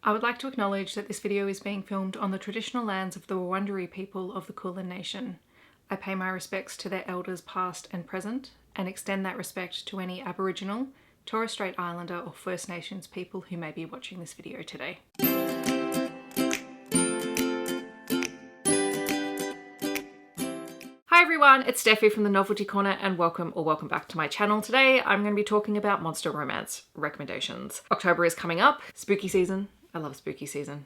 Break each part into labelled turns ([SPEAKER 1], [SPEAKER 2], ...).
[SPEAKER 1] I would like to acknowledge that this video is being filmed on the traditional lands of the Wurrundjeri people of the Kulin Nation. I pay my respects to their elders past and present, and extend that respect to any Aboriginal, Torres Strait Islander or First Nations people who may be watching this video today. Hi everyone, it's Steffi from the Novelty Corner and welcome back to my channel. Today I'm going to be talking about monster romance recommendations. October is coming up, spooky season. I love spooky season.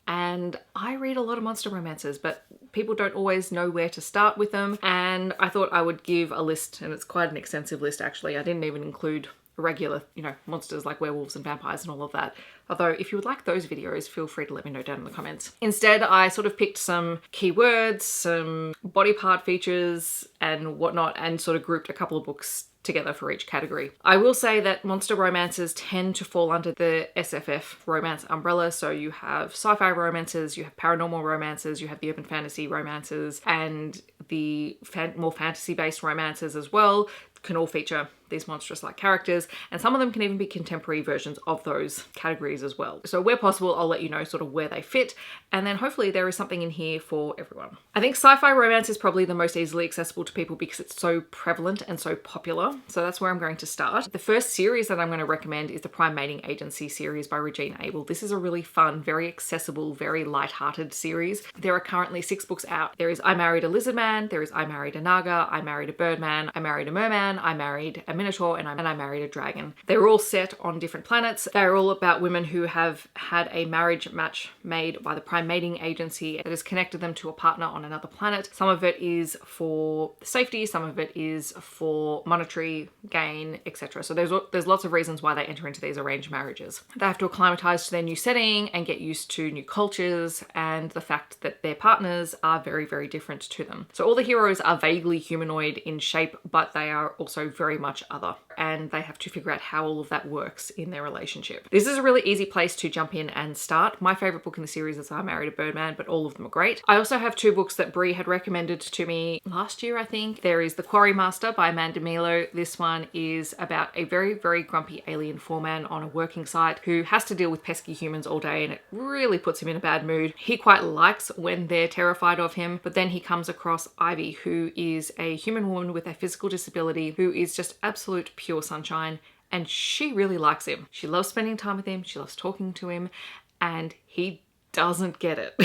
[SPEAKER 1] And I read a lot of monster romances, but people don't always know where to start with them. And I thought I would give a list, and it's quite an extensive list actually. I didn't even include regular, monsters like werewolves and vampires and all of that. Although if you would like those videos, feel free to let me know down in the comments. Instead, I sort of picked some keywords, some body part features and whatnot, and sort of grouped a couple of books together for each category. I will say that monster romances tend to fall under the SFF romance umbrella. So you have sci-fi romances, you have paranormal romances, you have the urban fantasy romances, and the more fantasy-based romances as well can all feature these monstrous-like characters, and some of them can even be contemporary versions of those categories as well. So where possible, I'll let you know sort of where they fit, and then hopefully there is something in here for everyone. I think sci-fi romance is probably the most easily accessible to people because it's so prevalent and so popular. So that's where I'm going to start. The first series that I'm going to recommend is the Prime Mating Agency series by Regina Abel. This is a really fun, very accessible, very light-hearted series. There are currently 6 books out. There is I Married a Lizard Man, there is I Married a Naga, I Married a Birdman, I Married a Merman, I Married a Minotaur, and I Married a Dragon. They're all set on different planets. They're all about women who have had a marriage match made by the Prime Mating Agency that has connected them to a partner on another planet. Some of it is for safety, some of it is for monetary gain, etc. So there's lots of reasons why they enter into these arranged marriages. They have to acclimatize to their new setting and get used to new cultures and the fact that their partners are very, very different to them. So all the heroes are vaguely humanoid in shape, but they are also very much other, and they have to figure out how all of that works in their relationship. This is a really easy place to jump in and start. My favorite book in the series is I Married a Birdman, but all of them are great. I also have 2 books that Brie had recommended to me last year, I think. There is The Quarry Master by Amanda Milo. This one is about a very, very grumpy alien foreman on a working site who has to deal with pesky humans all day, and it really puts him in a bad mood. He quite likes when they're terrified of him, but then he comes across Ivy, who is a human woman with a physical disability who is just absolute pure sunshine, and she really likes him. She loves spending time with him, she loves talking to him, and he doesn't get it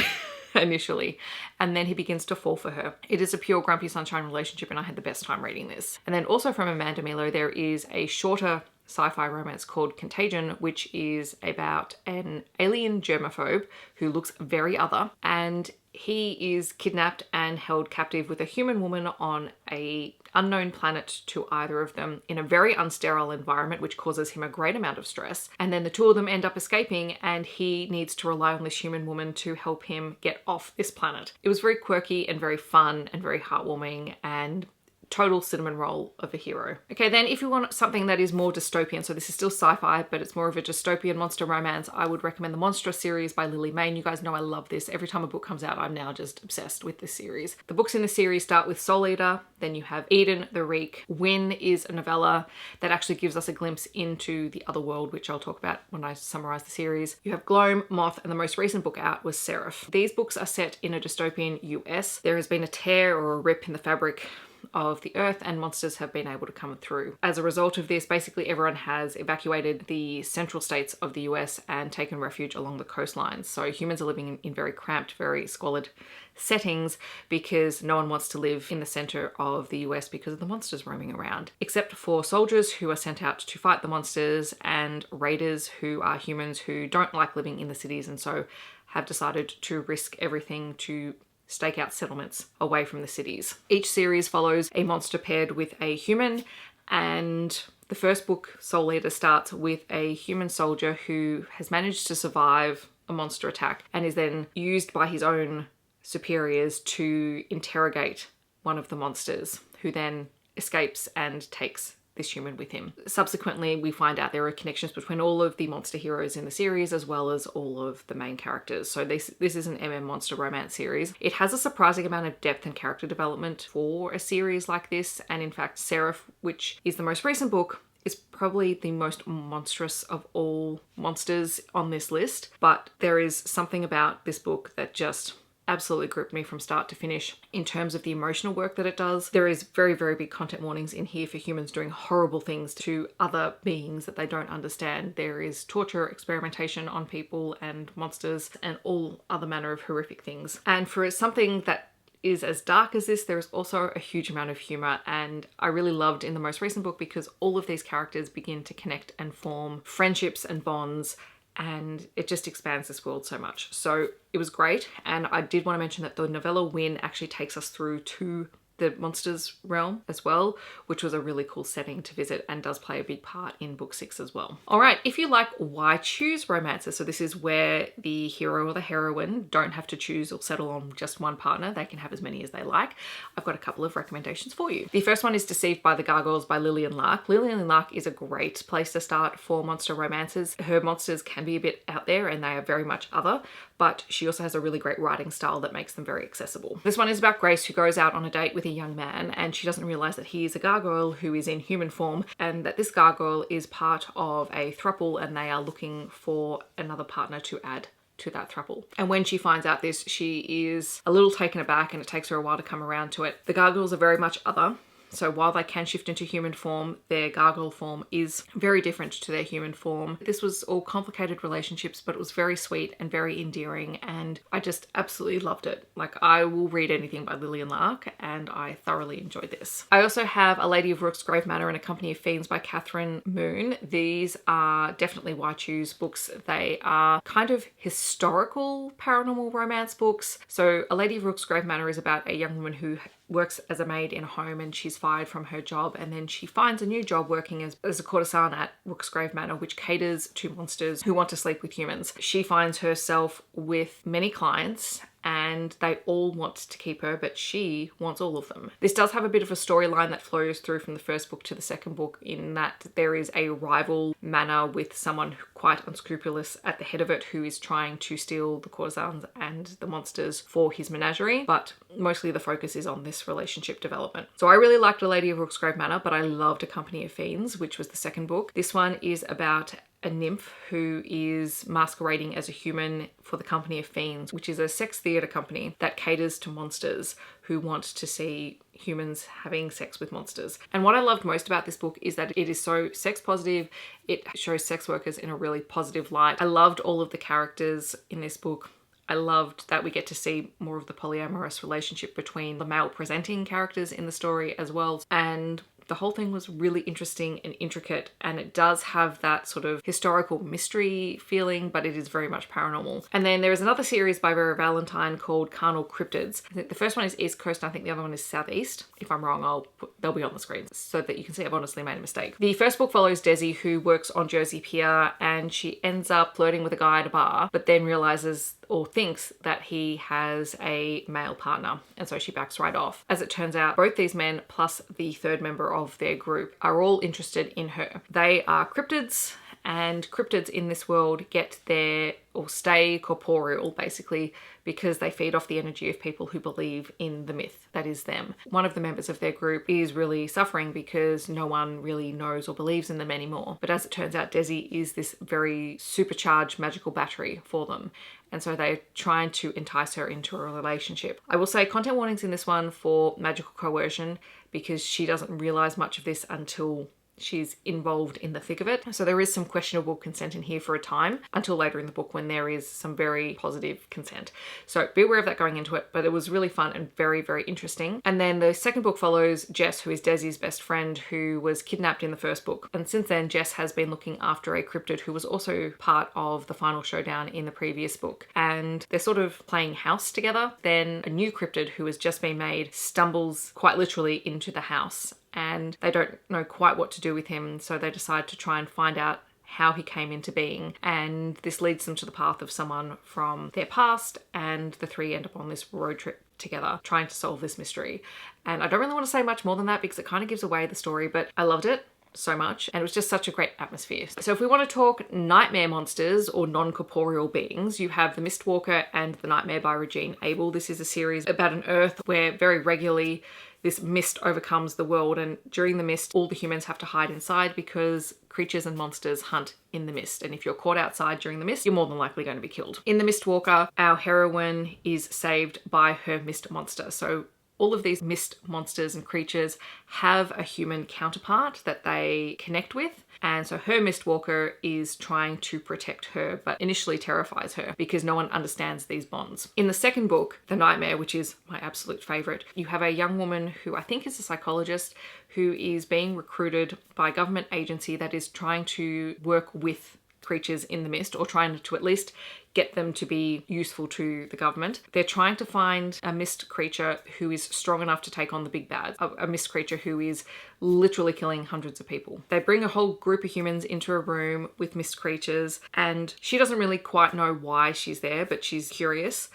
[SPEAKER 1] initially, and then he begins to fall for her. It is a pure grumpy sunshine relationship, and I had the best time reading this. And then also from Amanda Milo, there is a shorter sci-fi romance called Contagion, which is about an alien germaphobe who looks very other, and he is kidnapped and held captive with a human woman on a unknown planet to either of them in a very unsterile environment, which causes him a great amount of stress. And then the 2 of them end up escaping, and he needs to rely on this human woman to help him get off this planet. It was very quirky and very fun and very heartwarming and total cinnamon roll of a hero. Okay, then if you want something that is more dystopian, so this is still sci-fi, but it's more of a dystopian monster romance, I would recommend the Monster series by Lily Mayne. You guys know I love this. Every time a book comes out, I'm now just obsessed with this series. The books in the series start with Soul Eater, then you have Eden the Reek. Win is a novella that actually gives us a glimpse into the other world, which I'll talk about when I summarize the series. You have Gloam, Moth, and the most recent book out was Seraph. These books are set in a dystopian US. There has been a tear or a rip in the fabric of the earth, and monsters have been able to come through. As a result of this, basically everyone has evacuated the central states of the US and taken refuge along the coastlines. So humans are living in very cramped, very squalid settings because no one wants to live in the center of the US because of the monsters roaming around, except for soldiers who are sent out to fight the monsters and raiders who are humans who don't like living in the cities and so have decided to risk everything to stake out settlements away from the cities. Each series follows a monster paired with a human, and the first book, Soul Eater, starts with a human soldier who has managed to survive a monster attack and is then used by his own superiors to interrogate one of the monsters, who then escapes and takes this human with him. Subsequently, we find out there are connections between all of the monster heroes in the series as well as all of the main characters. So this is an monster romance series. It has a surprising amount of depth and character development for a series like this, and in fact Seraph, which is the most recent book, is probably the most monstrous of all monsters on this list, but there is something about this book that just absolutely gripped me from start to finish in terms of the emotional work that it does. There is very, very big content warnings in here for humans doing horrible things to other beings that they don't understand. There is torture, experimentation on people and monsters, and all other manner of horrific things. And for something that is as dark as this, there is also a huge amount of humor, and I really loved in the most recent book because all of these characters begin to connect and form friendships and bonds, and it just expands this world so much. So it was great, and I did want to mention that the novella Win actually takes us through to the monsters realm as well, which was a really cool setting to visit and does play a big part in book 6 as well. All right, if you like why choose romances, so this is where the hero or the heroine don't have to choose or settle on just one partner, they can have as many as they like, I've got a couple of recommendations for you. The first one is Deceived by the Gargoyles by Lillian Lark. Lillian Lark is a great place to start for monster romances. Her monsters can be a bit out there and they are very much other, but she also has a really great writing style that makes them very accessible. This one is about Grace, who goes out on a date with a young man, and she doesn't realize that he is a gargoyle who is in human form, and that this gargoyle is part of a throuple and they are looking for another partner to add to that throuple. And when she finds out this, she is a little taken aback and it takes her a while to come around to it. The gargoyles are very much other. So while they can shift into human form, their gargoyle form is very different to their human form. This was all complicated relationships, but it was very sweet and very endearing, and I just absolutely loved it. Like, I will read anything by Lillian Lark, and I thoroughly enjoyed this. I also have A Lady of Rook's Grave Manor and A Company of Fiends by Catherine Moon. These are definitely why choose books. They are kind of historical paranormal romance books. So A Lady of Rook's Grave Manor is about a young woman who works as a maid in a home, and she's fired from her job, and then she finds a new job working as a courtesan at Rook's Grave Manor, which caters to monsters who want to sleep with humans. She finds herself with many clients and they all want to keep her, but she wants all of them. This does have a bit of a storyline that flows through from the first book to the second book, in that there is a rival manor with someone quite unscrupulous at the head of it who is trying to steal the courtesans and the monsters for his menagerie, but mostly the focus is on this relationship development. So I really liked A Lady of Rook's Grave Manor, but I loved A Company of Fiends, which was the second book. This one is about a nymph who is masquerading as a human for the Company of Fiends, which is a sex theatre company that caters to monsters who want to see humans having sex with monsters. And what I loved most about this book is that it is so sex positive. It shows sex workers in a really positive light. I loved all of the characters in this book. I loved that we get to see more of the polyamorous relationship between the male presenting characters in the story as well. And the whole thing was really interesting and intricate, and it does have that sort of historical mystery feeling, but it is very much paranormal. And then there is another series by Vera Valentine called Carnal Cryptids. I think the first one is East Coast, and I think the other one is Southeast. If I'm wrong, they'll be on the screen so that you can see I've honestly made a mistake. The first book follows Desi, who works on Jersey Pier, and she ends up flirting with a guy at a bar, but then realizes or thinks that he has a male partner, and so she backs right off. As it turns out, both these men plus the third member of their group are all interested in her. They are cryptids, and cryptids in this world get their, or stay corporeal basically, because they feed off the energy of people who believe in the myth that is them. One of the members of their group is really suffering because no one really knows or believes in them anymore. But as it turns out, Desi is this very supercharged magical battery for them. And so they're trying to entice her into a relationship. I will say content warnings in this one for magical coercion, because she doesn't realize much of this until she's involved in the thick of it. So there is some questionable consent in here for a time, until later in the book when there is some very positive consent. So be aware of that going into it, but it was really fun and very, very interesting. And then the second book follows Jess, who is Desi's best friend, who was kidnapped in the first book. And since then, Jess has been looking after a cryptid who was also part of the final showdown in the previous book. And they're sort of playing house together. Then a new cryptid who has just been made stumbles quite literally into the house, and they don't know quite what to do with him, so they decide to try and find out how he came into being, and this leads them to the path of someone from their past, and the three end up on this road trip together trying to solve this mystery. And I don't really want to say much more than that because it kind of gives away the story, but I loved it so much, and it was just such a great atmosphere. So if we want to talk nightmare monsters or non-corporeal beings, you have The Mistwalker and The Nightmare by Regine Abel. This is a series about an Earth where very regularly this mist overcomes the world, and during the mist all the humans have to hide inside because creatures and monsters hunt in the mist, and if you're caught outside during the mist, you're more than likely going to be killed. In The Mistwalker, our heroine is saved by her mist monster. So all of these mist monsters and creatures have a human counterpart that they connect with. And so her Mistwalker is trying to protect her, but initially terrifies her because no one understands these bonds. In the second book, The Nightmare, which is my absolute favorite, you have a young woman who I think is a psychologist who is being recruited by a government agency that is trying to work with creatures in the mist, or trying to at least get them to be useful to the government. They're trying to find a mist creature who is strong enough to take on the big bad, a mist creature who is literally killing hundreds of people. They bring a whole group of humans into a room with mist creatures, and she doesn't really quite know why she's there, but she's curious.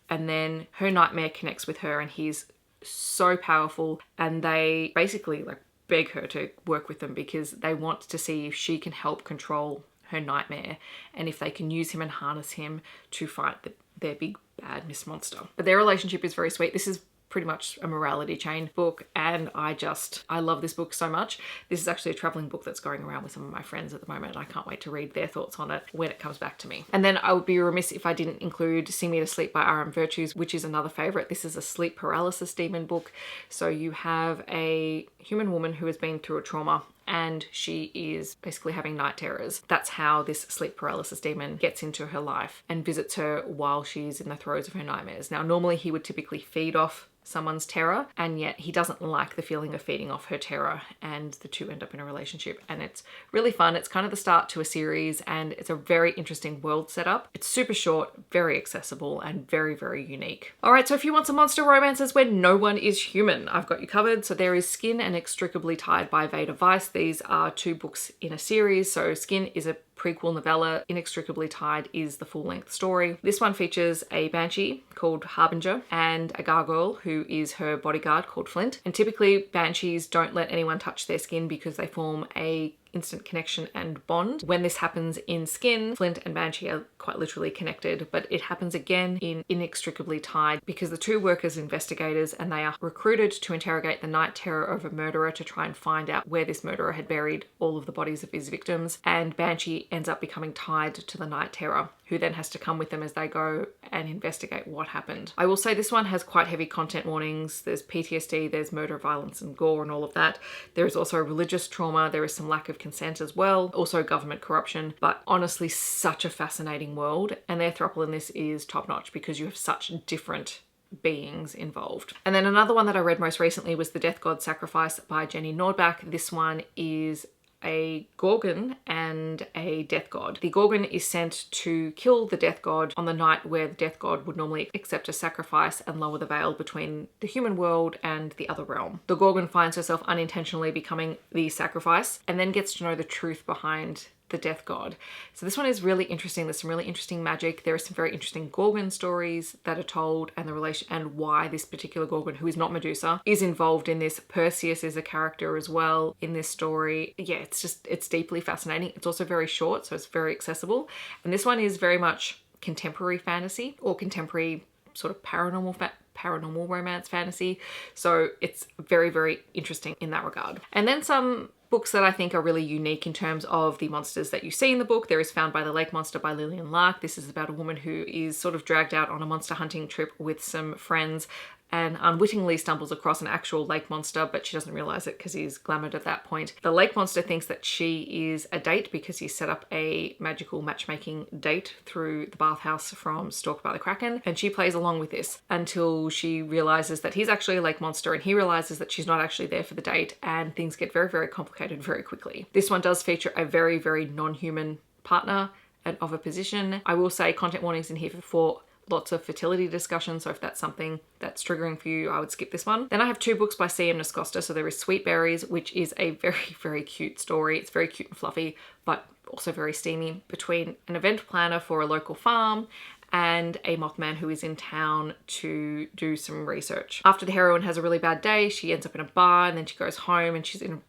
[SPEAKER 1] And then her nightmare connects with her, and he's so powerful, and they basically beg her to work with them because they want to see if she can help control her nightmare and if they can use him and harness him to fight their big bad mist monster. But their relationship is very sweet. This is pretty much a morality chain book, and I love this book so much. This is actually a traveling book that's going around with some of my friends at the moment. I can't wait to read their thoughts on it when it comes back to me. And then I would be remiss if I didn't include Sing Me to Sleep by R.M. Virtues, which is another favorite. This is a sleep paralysis demon book. So you have a human woman who has been through a trauma, and she is basically having night terrors. That's how this sleep paralysis demon gets into her life and visits her while she's in the throes of her nightmares. Now, normally he would typically feed off someone's terror, and yet he doesn't like the feeling of feeding off her terror, and the two end up in a relationship, and it's really fun. It's kind of the start to a series, and it's a very interesting world setup. It's super short, very accessible, and very, very unique. All right, so if you want some monster romances where no one is human, I've got you covered. So there is Skin and Inextricably Tied by Veda Weiss. These are 2 books in a series. So Skin is a prequel novella. Inextricably Tied is the full-length story. This one features a banshee called Harbinger and a gargoyle who is her bodyguard called Flint. And typically banshees don't let anyone touch their skin because they form a instant connection and bond. When this happens in Skin, Flint and Banshee are quite literally connected, but it happens again in Inextricably Tied because the 2 work as investigators, and they are recruited to interrogate the night terror of a murderer to try and find out where this murderer had buried all of the bodies of his victims. And Banshee ends up becoming tied to the night terror, who then has to come with them as they go and investigate what happened. I will say this one has quite heavy content warnings. There's PTSD, there's murder, violence, and gore, and all of that. There is also religious trauma. There is some lack of consent as well. Also government corruption, but honestly, such a fascinating world. And their throuple in this is top notch because you have such different beings involved. And then another one that I read most recently was The Death God Sacrifice by Jenny Nordbach. This one is a Gorgon and a Death God. The Gorgon is sent to kill the Death God on the night where the Death God would normally accept a sacrifice and lower the veil between the human world and the other realm. The Gorgon finds herself unintentionally becoming the sacrifice and then gets to know the truth behind the Death God. So this one is really interesting. There's some really interesting magic. There are some very interesting Gorgon stories that are told, and the relation and why this particular Gorgon, who is not Medusa, is involved in this. Perseus is a character as well in this story. Yeah, it's deeply fascinating. It's also very short, so it's very accessible. And this one is very much contemporary fantasy, or contemporary sort of paranormal romance fantasy. So it's very, very interesting in that regard. And then some books that I think are really unique in terms of the monsters that you see in the book. There is Found by the Lake Monster by Lillian Lark. This is about a woman who is sort of dragged out on a monster hunting trip with some friends and unwittingly stumbles across an actual lake monster, but she doesn't realize it because he's glamoured at that point. The lake monster thinks that she is a date because he set up a magical matchmaking date through the bathhouse from Stalked by the Kraken, and she plays along with this until she realizes that he's actually a lake monster, and he realizes that she's not actually there for the date, and things get very, very complicated very quickly. This one does feature a very, very non-human partner and of a position. I will say content warnings in here for lots of fertility discussion, so if that's something that's triggering for you, I would skip this one. Then I have 2 books by C.M. Nascosta. So there is Sweet Berries, which is a very, very cute story. It's very cute and fluffy, but also very steamy, between an event planner for a local farm and a Mothman who is in town to do some research. After the heroine has a really bad day, she ends up in a bar, and then she goes home and she's in a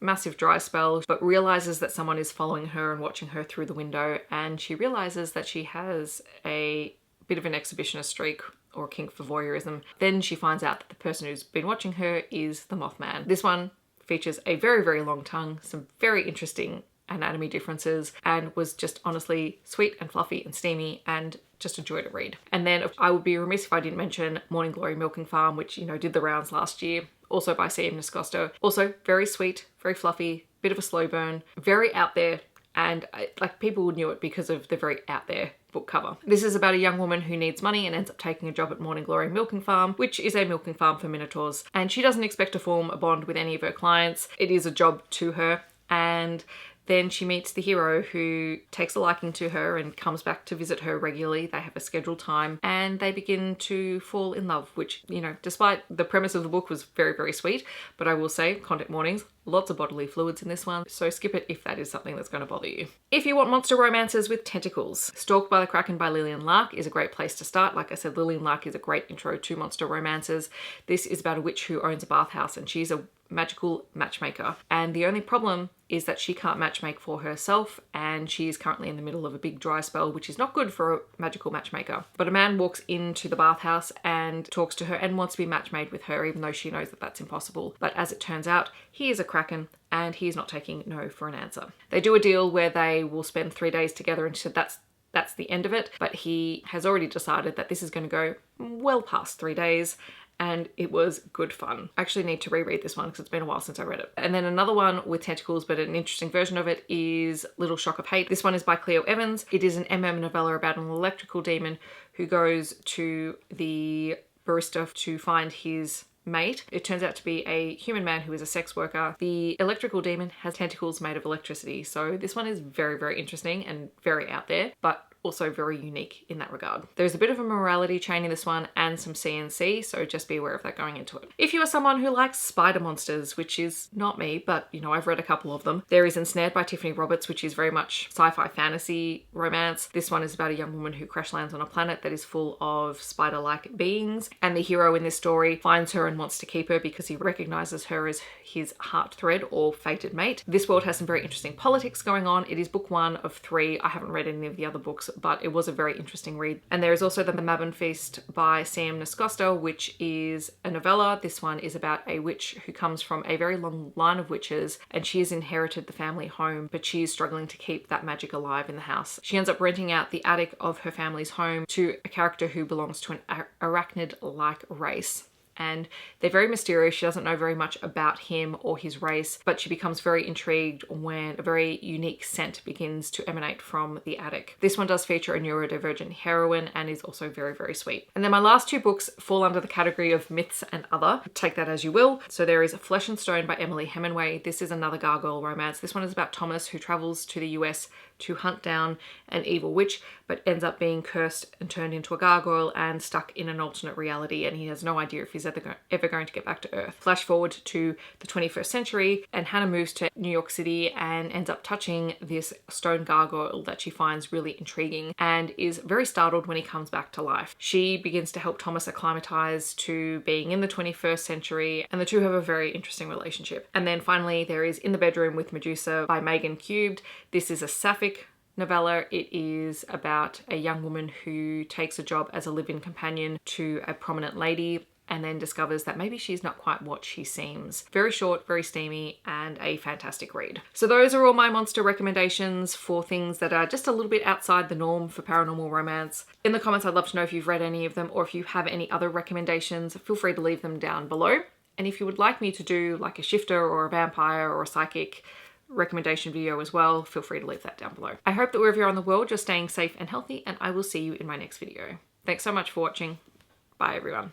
[SPEAKER 1] massive dry spell, but realizes that someone is following her and watching her through the window, and she realizes that she has a bit of an exhibitionist streak or a kink for voyeurism. Then she finds out that the person who's been watching her is the Mothman. This one features a very, very long tongue, some very interesting anatomy differences, and was just honestly sweet and fluffy and steamy and just a joy to read. And then I would be remiss if I didn't mention Morning Glory Milking Farm, which, you know, did the rounds last year, also by C.M. Nascosto. Also very sweet, very fluffy, bit of a slow burn, very out there, and like people knew it because of the very out there book cover. This is about a young woman who needs money and ends up taking a job at Morning Glory Milking Farm, which is a milking farm for minotaurs, and she doesn't expect to form a bond with any of her clients. It is a job to her, and then she meets the hero who takes a liking to her and comes back to visit her regularly. They have a scheduled time and they begin to fall in love, which, you know, despite the premise of the book was very, very sweet, but I will say, content warnings, lots of bodily fluids in this one, so skip it if that is something that's going to bother you. If you want monster romances with tentacles, Stalked by the Kraken by Lillian Lark is a great place to start. Like I said, Lillian Lark is a great intro to monster romances. This is about a witch who owns a bathhouse and she's a magical matchmaker. And the only problem is that she can't matchmake for herself, and she is currently in the middle of a big dry spell, which is not good for a magical matchmaker. But a man walks into the bathhouse and talks to her and wants to be matchmade with her, even though she knows that that's impossible. But as it turns out, he is a kraken and he's not taking no for an answer. They do a deal where they will spend 3 days together, and she said that's the end of it. But he has already decided that this is going to go well past 3 days. And it was good fun. I actually need to reread this one because it's been a while since I read it. And then another one with tentacles, but an interesting version of it, is Little Shock of Hate. This one is by Cleo Evans. It is an novella about an electrical demon who goes to the barista to find his mate. It turns out to be a human man who is a sex worker. The electrical demon has tentacles made of electricity. So this one is very, very interesting and very out there, but also very unique in that regard. There's a bit of a morality chain in this one and some CNC, so just be aware of that going into it. If you are someone who likes spider monsters, which is not me, but you know, I've read a couple of them, there is Ensnared by Tiffany Roberts, which is very much sci-fi fantasy romance. This one is about a young woman who crash lands on a planet that is full of spider-like beings, and the hero in this story finds her and wants to keep her because he recognizes her as his heart thread or fated mate. This world has some very interesting politics going on. It is book 1 of 3. I haven't read any of the other books, but it was a very interesting read. And there is also The Mabon Feast by Sam Nascosto, which is a novella. This one is about a witch who comes from a very long line of witches, and she has inherited the family home, but she is struggling to keep that magic alive in the house. She ends up renting out the attic of her family's home to a character who belongs to an arachnid-like race. And they're very mysterious. She doesn't know very much about him or his race, but she becomes very intrigued when a very unique scent begins to emanate from the attic. This one does feature a neurodivergent heroine and is also very, very sweet. And then my last 2 books fall under the category of myths and other. Take that as you will. So there is Flesh and Stone by Emily Hemingway. This is another gargoyle romance. This one is about Thomas, who travels to the US to hunt down an evil witch, but ends up being cursed and turned into a gargoyle and stuck in an alternate reality, and he has no idea if he's ever going to get back to Earth. Flash forward to the 21st century, and Hannah moves to New York City and ends up touching this stone gargoyle that she finds really intriguing and is very startled when he comes back to life. She begins to help Thomas acclimatize to being in the 21st century, and the two have a very interesting relationship. And then finally there is In the Bedroom with Medusa by Megan Cubed. This is a sapphic novella. It is about a young woman who takes a job as a live-in companion to a prominent lady and then discovers that maybe she's not quite what she seems. Very short, very steamy, and a fantastic read. So those are all my monster recommendations for things that are just a little bit outside the norm for paranormal romance. In the comments, I'd love to know if you've read any of them, or if you have any other recommendations, feel free to leave them down below. And if you would like me to do like a shifter or a vampire or a psychic recommendation video as well, feel free to leave that down below. I hope that wherever you're in the world, you're staying safe and healthy, and I will see you in my next video. Thanks so much for watching. Bye everyone.